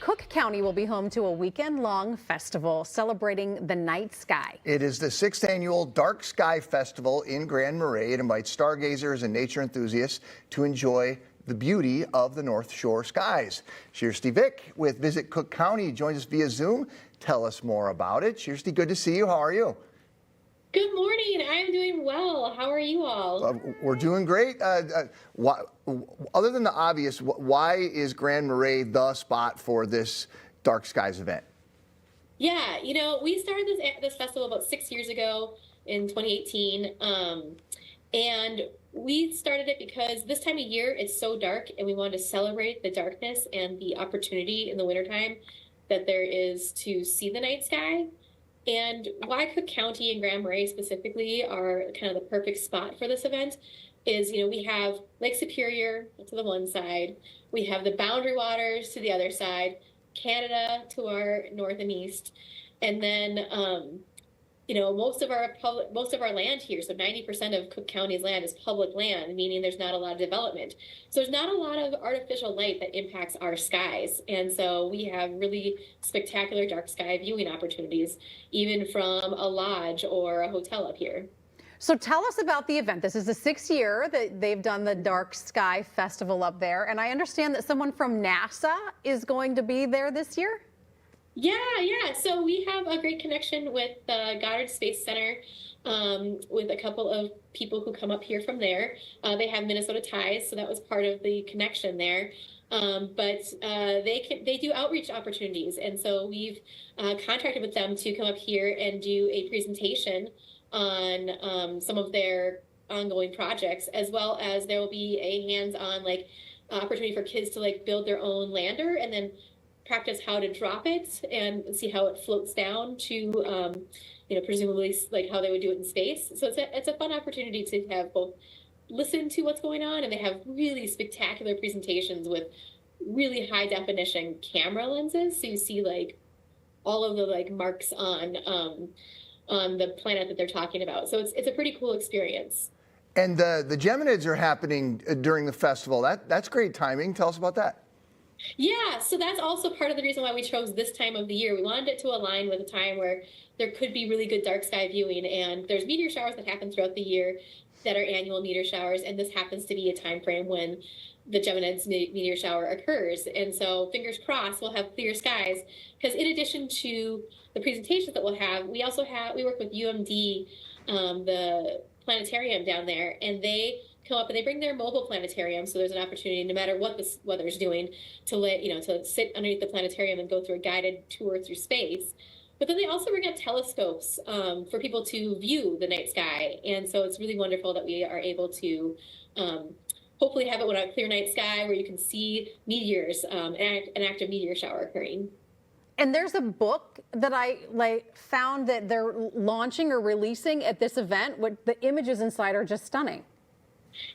Cook County will be home to a weekend-long festival celebrating the night sky. It is the 6th annual Dark Sky Festival in Grand Marais. It invites stargazers and nature enthusiasts to enjoy the beauty of the North Shore skies. Kirsty Vick with Visit Cook County joins us via Zoom. Tell us more about it. Kirsty, good to see you. How are you? Good morning. I'm doing well. How are you all? We're doing great. Other than the obvious, why is Grand Marais the spot for this Dark Skies event? Yeah, we started this festival about 6 years ago in 2018. And we started it because this time of year it's so dark and we wanted to celebrate the darkness and the opportunity in the wintertime that there is to see the night sky. And why Cook County and Grand Marais specifically are kind of the perfect spot for this event is, we have Lake Superior to the one side, we have the Boundary Waters to the other side, Canada to our north and east, and then most of our land here, so 90% of Cook County's land is public land, meaning there's not a lot of development. So there's not a lot of artificial light that impacts our skies. And so we have really spectacular dark sky viewing opportunities, even from a lodge or a hotel up here. So tell us about the event. This is the 6th year that they've done the Dark Sky Festival up there. And I understand that someone from NASA is going to be there this year? Yeah. So we have a great connection with the Goddard Space Center, with a couple of people who come up here from there. They have Minnesota ties, so that was part of the connection there. But they do outreach opportunities, and so we've contracted with them to come up here and do a presentation on some of their ongoing projects, as well as there will be a hands-on opportunity for kids to build their own lander and then practice how to drop it and see how it floats down to, presumably how they would do it in space. So it's a fun opportunity to have both listen to what's going on, and they have really spectacular presentations with really high definition camera lenses. So you see all of the marks on the planet that they're talking about. So it's a pretty cool experience. And the Geminids are happening during the festival. That's great timing. Tell us about that. Yeah, so that's also part of the reason why we chose this time of the year. We wanted it to align with a time where there could be really good dark sky viewing, and there's meteor showers that happen throughout the year that are annual meteor showers, and this happens to be a time frame when the Geminids meteor shower occurs. And so fingers crossed we'll have clear skies, because in addition to the presentations that we'll have, we work with UMD, the planetarium down there, and they come up and they bring their mobile planetarium, so there's an opportunity, no matter what the weather's doing, to sit underneath the planetarium and go through a guided tour through space. But then they also bring up telescopes for people to view the night sky, and so it's really wonderful that we are able to hopefully have it with a clear night sky where you can see meteors, an active meteor shower occurring. And there's a book that I found that they're launching or releasing at this event. What the images inside are just stunning.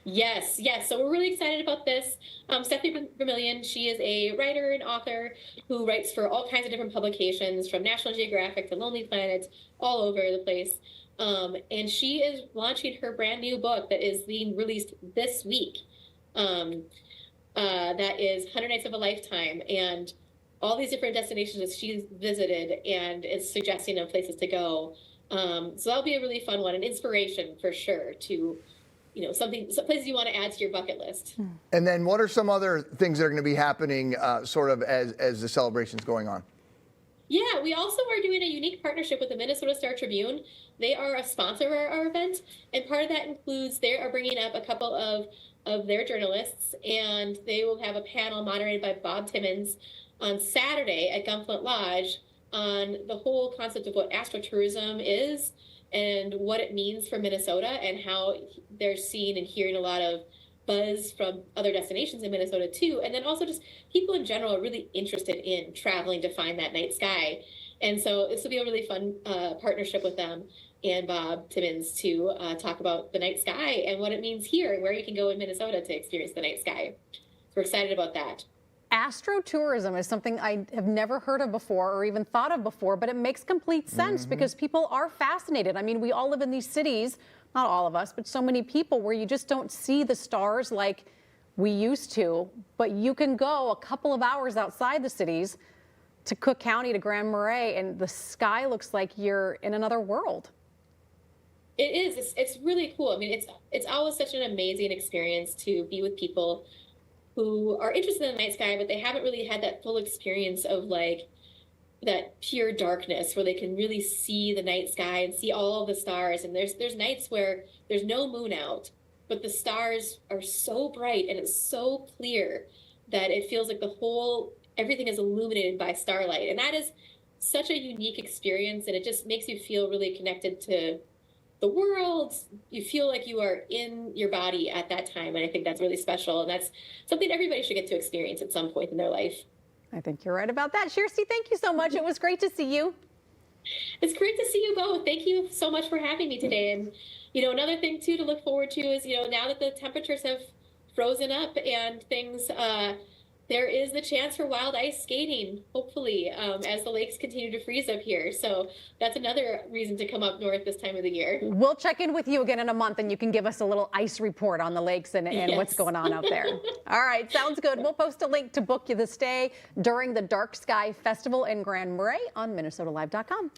Yes. So we're really excited about this. Stephanie Vermillion, she is a writer and author who writes for all kinds of different publications, from National Geographic to Lonely Planet, all over the place. And she is launching her brand new book that is being released this week. That is 100 Nights of a Lifetime, and all these different destinations that she's visited, and it's suggesting of places to go. So that'll be a really fun one, an inspiration for sure to some places you want to add to your bucket list. And then what are some other things that are going to be happening sort of as the celebration's going on? Yeah, we also are doing a unique partnership with the Minnesota Star Tribune. They are a sponsor of our event, and part of that includes they are bringing up a couple of their journalists, and they will have a panel moderated by Bob Timmons on Saturday at Gunflint Lodge on the whole concept of what astrotourism is and what it means for Minnesota, and how they're seeing and hearing a lot of buzz from other destinations in Minnesota too. And then also just people in general are really interested in traveling to find that night sky. And so this will be a really fun partnership with them and Bob Timmons to talk about the night sky and what it means here and where you can go in Minnesota to experience the night sky. So we're excited about that. Astrotourism is something I have never heard of before or even thought of before, but it makes complete sense because people are fascinated. I mean, we all live in these cities, not all of us, but so many people where you just don't see the stars like we used to, but you can go a couple of hours outside the cities to Cook County, to Grand Marais, and the sky looks like you're in another world. It is. It's really cool. I mean, it's always such an amazing experience to be with people who are interested in the night sky, but they haven't really had that full experience of like that pure darkness where they can really see the night sky and see all of the stars. And there's nights where there's no moon out, but the stars are so bright and it's so clear that it feels like everything is illuminated by starlight. And that is such a unique experience, and it just makes you feel really connected to the world. You feel like you are in your body at that time, and I think that's really special, and that's something everybody should get to experience at some point in their life. I think you're right about that. Kirsty, thank you so much. It was great to see you. It's great to see you both. Thank you so much for having me today. And another thing too to look forward to is now that the temperatures have frozen up and things, there is the chance for wild ice skating, hopefully, as the lakes continue to freeze up here. So that's another reason to come up north this time of the year. We'll check in with you again in a month, and you can give us a little ice report on the lakes and Yes. what's going on out there. All right, sounds good. We'll post a link to book you the stay during the Dark Sky Festival in Grand Marais on MinnesotaLive.com.